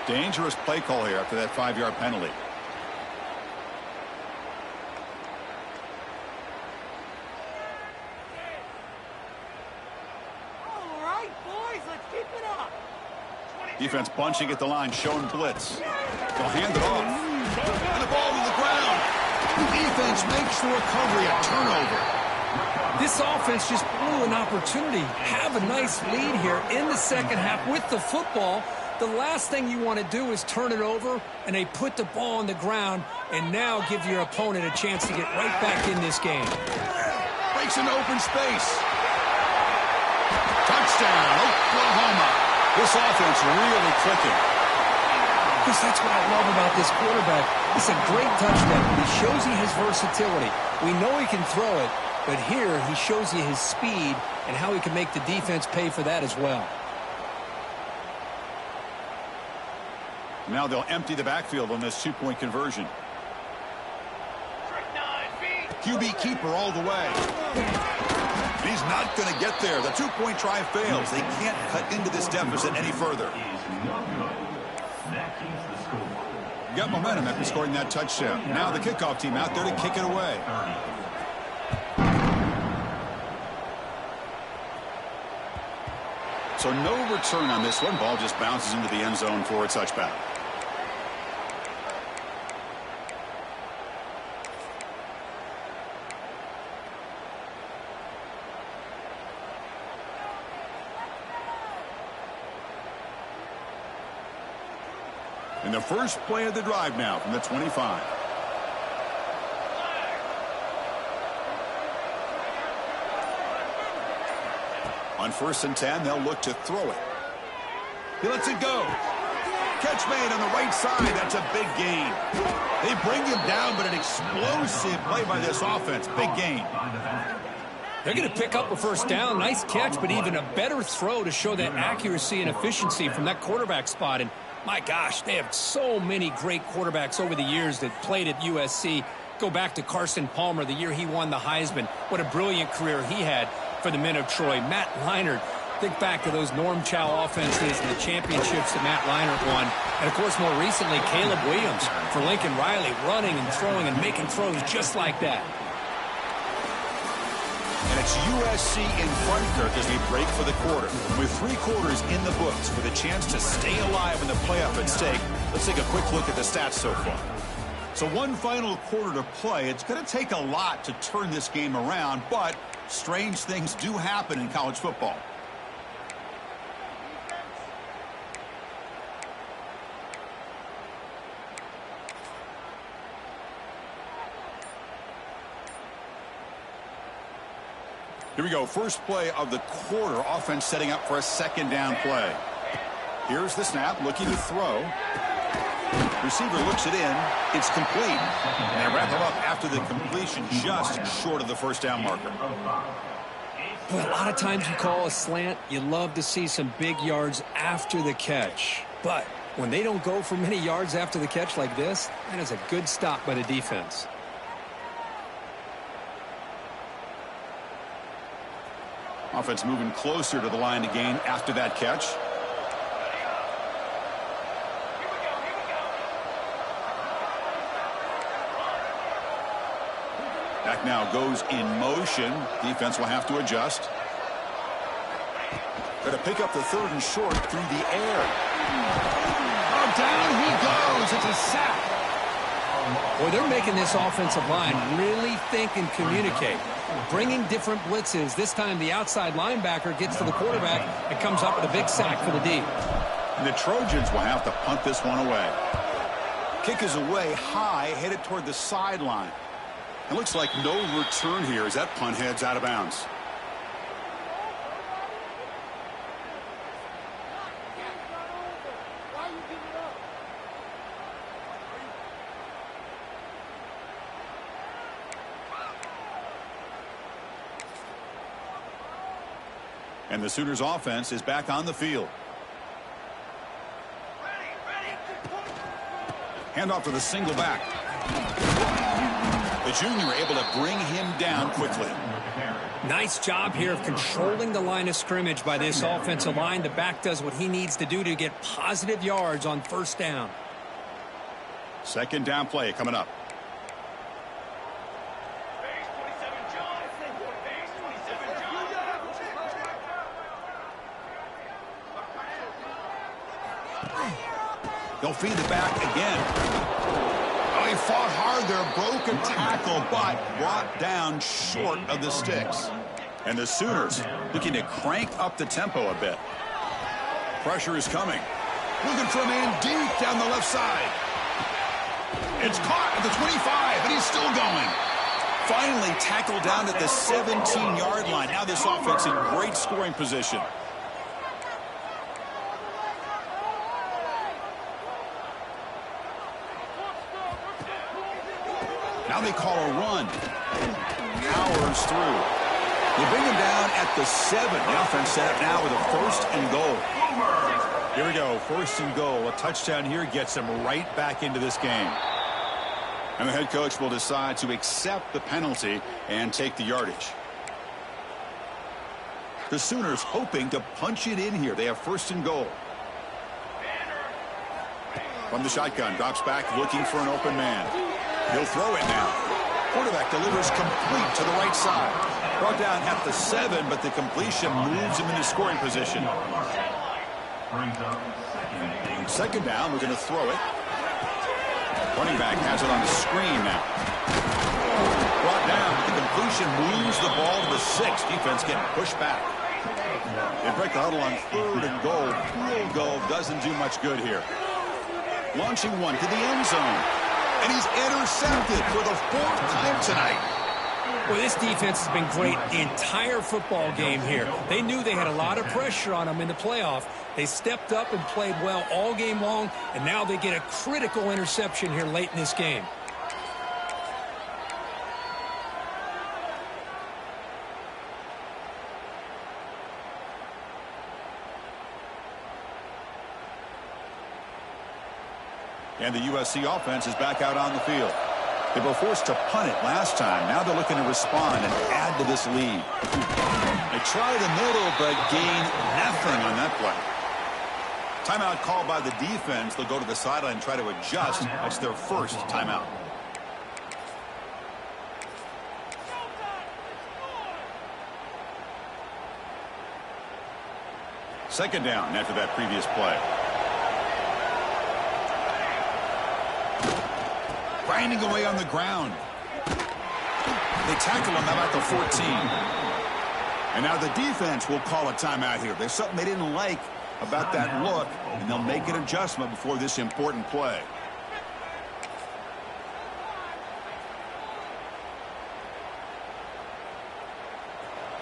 Dangerous play call here after that 5-yard penalty. All right, boys, let's keep it up. Defense bunching at the line, showing blitz. They'll hand it off. And the ball to the ground. The defense makes the recovery a turnover. This offense just blew an opportunity. Have a nice lead here in the second half with the football, The last thing you want to do is turn it over, and they put the ball on the ground and now give your opponent a chance to get right back in this game. Breaks into open space. Touchdown, Oklahoma. This offense really clicking. Because that's what I love about this quarterback. It's a great touchdown. He shows you his versatility. We know he can throw it, but here he shows you his speed and how he can make the defense pay for that as well. Now they'll empty the backfield on this two-point conversion. QB keeper all the way. He's not going to get there. The two-point try fails. They can't cut into this deficit any further. Got momentum after scoring that touchdown. Now the kickoff team out there to kick it away. So no return on this one. Ball just bounces into the end zone for a touchback. And the first play of the drive now from the 25. On 1st and 10, they'll look to throw it. He lets it go. Catch made on the right side. That's a big gain. They bring him down, but an explosive play by this offense. Big gain. They're going to pick up a first down. Nice catch, but even a better throw to show that accuracy and efficiency from that quarterback spot. And my gosh, they have so many great quarterbacks over the years that played at USC. Go back to Carson Palmer, the year he won the Heisman. What a brilliant career he had for the men of Troy. Matt Leinart, think back to those Ncaa offenses and the championships that Matt Leinart won. And, of course, more recently, Caleb Williams for Lincoln Riley, running and throwing and making throws just like that. And it's USC in front, Kirk, as we break for the quarter. With 3 quarters in the books for the chance to stay alive in the playoff at stake, let's take a quick look at the stats so far. So one final quarter to play. It's going to take a lot to turn this game around, but strange things do happen in college football. Here we go. First play of the quarter. Offense setting up for a second down play. Here's the snap, looking to throw. Receiver looks it in. It's complete. And they wrap him up after the completion, just short of the first down marker. But a lot of times you call a slant, you love to see some big yards after the catch. But when they don't go for many yards after the catch like this, that is a good stop by the defense. Offense moving closer to the line to gain after that catch. Back now goes in motion. Defense will have to adjust. Got to pick up the 3rd and short through the air. Oh, down he goes. It's a sack. Boy, they're making this offensive line really think and communicate. Bringing different blitzes. This time the outside linebacker gets to the quarterback and comes up with a big sack for the D. And the Trojans will have to punt this one away. Kick is away high, headed toward the sideline. It looks like no return here as that punt heads out of bounds. And the Sooners offense is back on the field. Handoff to the single back. The junior able to bring him down quickly. Nice job here of controlling the line of scrimmage by this offensive line. The back does what he needs to do to get positive yards on first down. Second down play coming up. They'll feed it back again. Oh, he fought hard there, broke a tackle, but brought down short of the sticks. And the Sooners looking to crank up the tempo a bit. Pressure is coming. Looking for a man deep down the left side. It's caught at the 25, and he's still going. Finally tackled down at the 17-yard line. Now this offense in great scoring position. Now they call a run. Powers through. They bring him down at the 7. The offense set up now with a 1st and goal. Here we go, 1st and goal. A touchdown here gets them right back into this game. And the head coach will decide to accept the penalty and take the yardage. The Sooners hoping to punch it in here. They have 1st and goal. From the shotgun, drops back looking for an open man. He'll throw it now. Quarterback delivers complete to the right side. Brought down at the 7, but the completion moves him into scoring position. Second down, we're going to throw it. Running back has it on the screen now. Brought down, but the completion moves the ball to the 6. Defense getting pushed back. They break the huddle on 3rd and goal. Field goal doesn't do much good here. Launching one to the end zone. And he's intercepted for the 4th time tonight. Well, this defense has been great the entire football game here. They knew they had a lot of pressure on them in the playoff. They stepped up and played well all game long, and now they get a critical interception here late in this game. And the USC offense is back out on the field. They were forced to punt it last time. Now they're looking to respond and add to this lead. They try the middle, but gain nothing on that play. Timeout called by the defense. They'll go to the sideline and try to adjust. That's their 1st timeout. Second down after that previous play. Grinding away on the ground. They tackle him about the 14. And now the defense will call a timeout here. There's something they didn't like about that look, and they'll make an adjustment before this important play.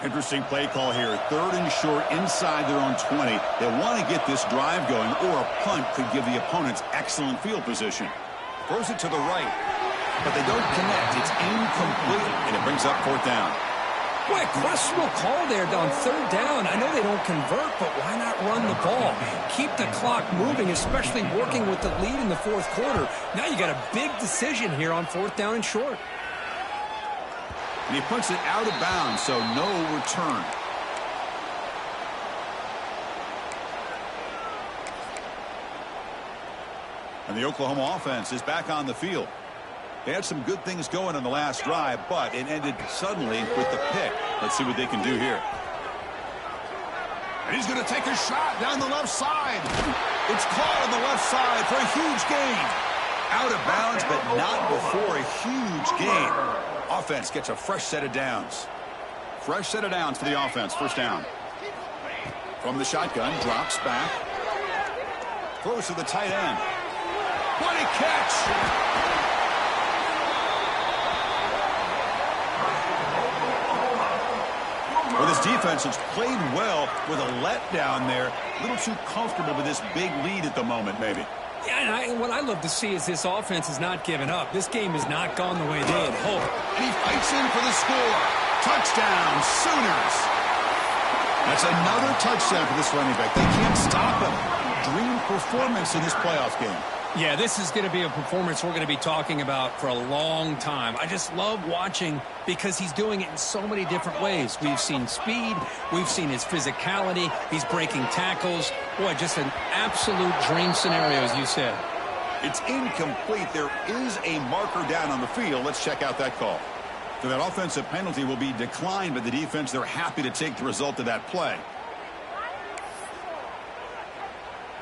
Interesting play call here. 3rd and short inside their own 20. They want to get this drive going, or a punt could give the opponents excellent field position. Throws it to the right, but they don't connect. It's incomplete, and it brings up 4th down. Boy, a questionable call there on 3rd down. I know they don't convert, but why not run the ball? Keep the clock moving, especially working with the lead in the 4th quarter. Now you got a big decision here on 4th down and short. And he puts it out of bounds, so no return. And the Oklahoma offense is back on the field. They had some good things going on the last drive, but it ended suddenly with the pick. Let's see what they can do here. And he's going to take a shot down the left side. It's caught on the left side for a huge gain. Out of bounds, but not before a huge gain. Offense gets a fresh set of downs. Fresh set of downs for the offense. 1st down. From the shotgun, drops back. Throws to the tight end. What a catch! Well, this defense has played well with a letdown there. A little too comfortable with this big lead at the moment, maybe. Yeah, and what I love to see is this offense has not given up. This game has not gone the way they had hoped. And he fights in for the score. Touchdown, Sooners. That's another touchdown for this running back. They can't stop him. Dream performance in this playoff game. Yeah, this is going to be a performance we're going to be talking about for a long time. I just love watching because he's doing it in so many different ways. We've seen speed. We've seen his physicality. He's breaking tackles. Boy, just an absolute dream scenario, as you said. It's incomplete. There is a marker down on the field. Let's check out that call. So that offensive penalty will be declined by the defense. They're happy to take the result of that play.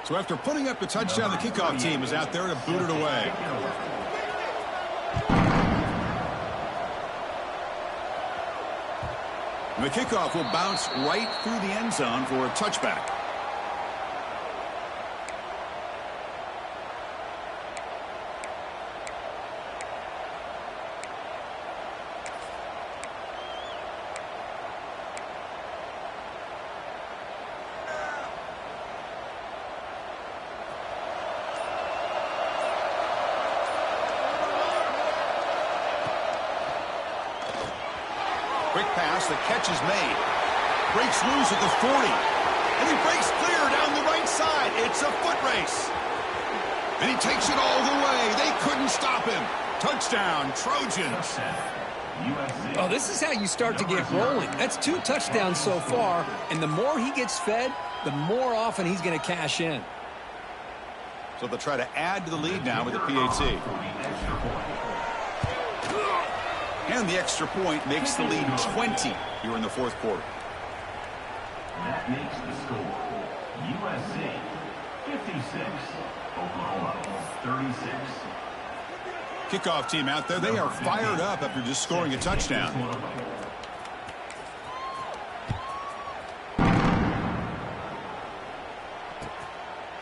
So after putting up the touchdown, the kickoff team is out there to boot it away. And the kickoff will bounce right through the end zone for a touchback. Quick pass, the catch is made. Breaks loose at the 40. And he breaks clear down the right side. It's a foot race. And he takes it all the way. They couldn't stop him. Touchdown, Trojans. Oh, this is how you start to get rolling. That's 2 touchdowns so far, and the more he gets fed, the more often he's going to cash in. So they'll try to add to the lead now with the PAT. And the extra point makes the lead 20 here in the fourth quarter. That makes the score USC 56, Oklahoma 36. Kickoff team out there. They are fired up after just scoring a touchdown.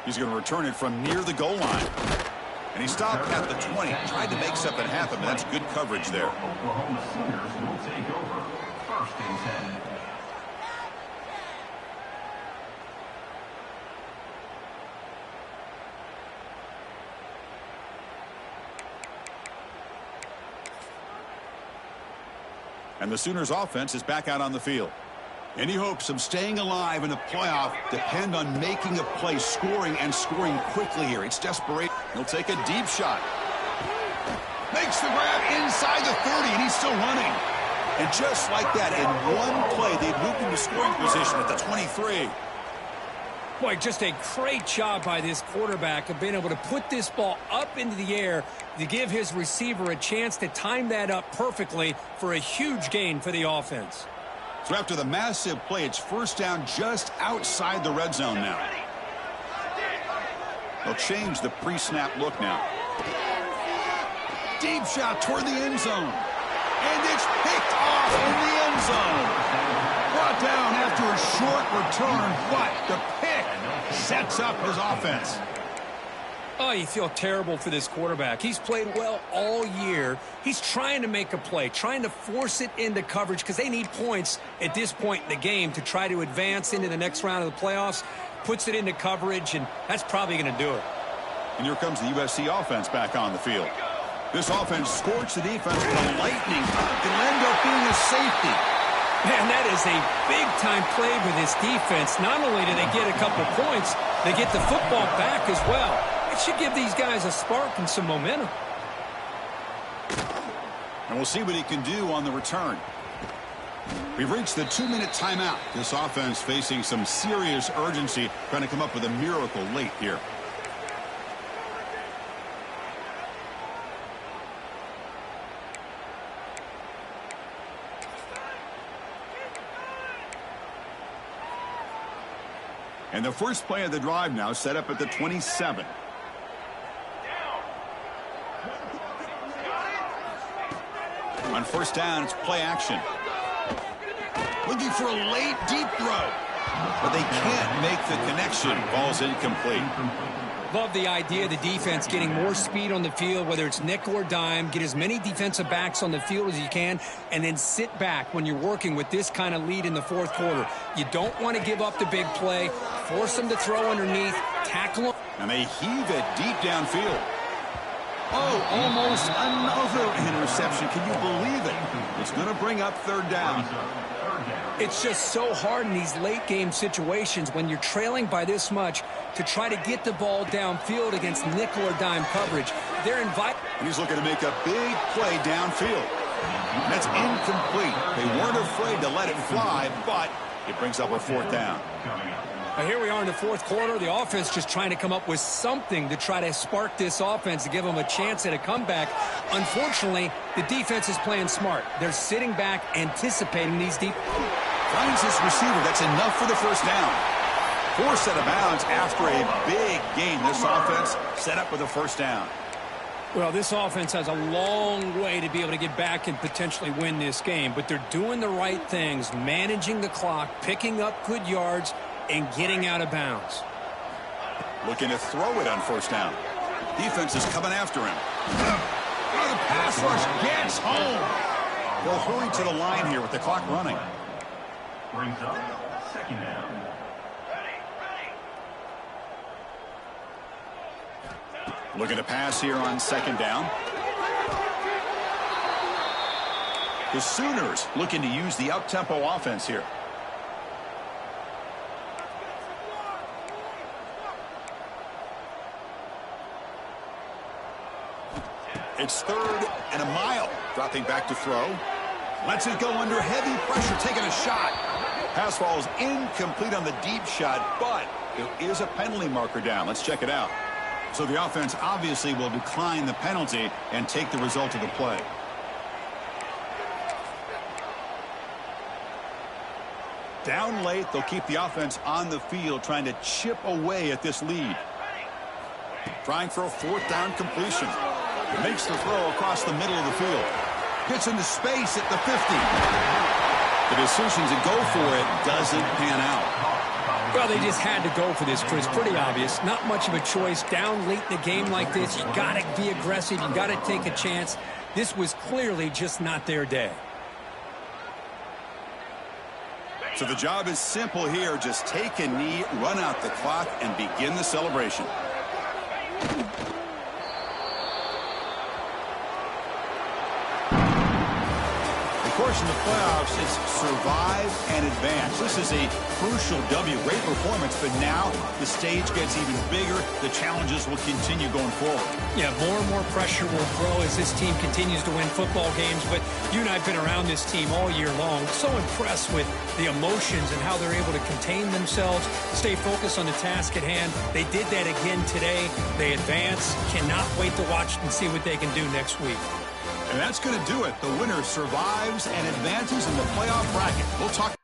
He's going to return it from near the goal line. And he stopped at the 20. Tried to make something happen, but that's good coverage there. Oklahoma Sooners will take over. 1st and 10. And the Sooners offense is back out on the field. Any hopes of staying alive in the playoff depend on making a play, scoring, and scoring quickly here. It's desperate. He'll take a deep shot. Makes the grab inside the 30, and he's still running. And just like that, in one play, they've moved into scoring position at the 23. Boy, just a great job by this quarterback of being able to put this ball up into the air to give his receiver a chance to time that up perfectly for a huge gain for the offense. So after the massive play, it's first down just outside the red zone now. They'll change the pre-snap look now. Deep shot toward the end zone. And it's picked off in the end zone. Brought down after a short return, but the pick sets up his offense. Oh, you feel terrible for this quarterback. He's played well all year. He's trying to make a play, trying to force it into coverage because they need points at this point in the game to try to advance into the next round of the playoffs. Puts it into coverage, and that's probably going to do it. And here comes the USC offense back on the field. This offense scorched the defense with a lightning. It'll end up being a safety. Man, that is a big-time play with this defense. Not only do they get a couple points, they get the football back as well. It should give these guys a spark and some momentum. And we'll see what he can do on the return. We've reached the 2-minute timeout. This offense facing some serious urgency, trying to come up with a miracle late here. And the first play of the drive now set up at the 27. On first down, it's play action. Looking for a late, deep throw. But they can't make the connection. Ball's incomplete. Love the idea of the defense getting more speed on the field, whether it's nickel or dime. Get as many defensive backs on the field as you can, and then sit back when you're working with this kind of lead in the fourth quarter. You don't want to give up the big play. Force them to throw underneath. Tackle them. And they heave it deep downfield. Oh, almost another interception. Can you believe it? It's going to bring up third down. It's just so hard in these late game situations when you're trailing by this much to try to get the ball downfield against nickel or dime coverage. They're invited. And he's looking to make a big play downfield. That's incomplete. They weren't afraid to let it fly, but it brings up a fourth down. Here we are in the fourth quarter. The offense just trying to come up with something to try to spark this offense to give them a chance at a comeback. Unfortunately, the defense is playing smart. They're sitting back, anticipating these deep. Finds his receiver. That's enough for the first down. Forced out of bounds after a big game. This offense set up with a first down. Well, this offense has a long way to be able to get back and potentially win this game, but they're doing the right things, managing the clock, picking up good yards, and getting out of bounds. Looking to throw it on first down. Defense is coming after him. Oh, the pass rush gets home. They'll hurry to the line here with the clock running. Brings up second down. Looking to pass here on second down. The Sooners looking to use the up-tempo offense here. It's 3rd and a mile. Dropping back to throw. Lets it go under heavy pressure, taking a shot. Pass falls incomplete on the deep shot, but there is a penalty marker down. Let's check it out. So the offense obviously will decline the penalty and take the result of the play. Down late, they'll keep the offense on the field, trying to chip away at this lead. Trying for a 4th down completion. Makes the throw across the middle of the field. Gets into space at the 50. The decision to go for it doesn't pan out. Well, they just had to go for this, Chris. Pretty obvious. Not much of a choice. Down late in the game like this, you got to be aggressive. You got to take a chance. This was clearly just not their day. So the job is simple here. Just take a knee, run out the clock, and begin the celebration. Of course, in the playoffs, it's survive and advance. This is a crucial W. Great performance, but now the stage gets even bigger. The challenges will continue going forward. Yeah, more and more pressure will grow as this team continues to win football games, but you and I have been around this team all year long. So impressed with the emotions and how they're able to contain themselves, stay focused on the task at hand. They did that again today. They advance. Cannot wait to watch and see what they can do next week. And that's going to do it. The winner survives and advances in the playoff bracket. We'll talk.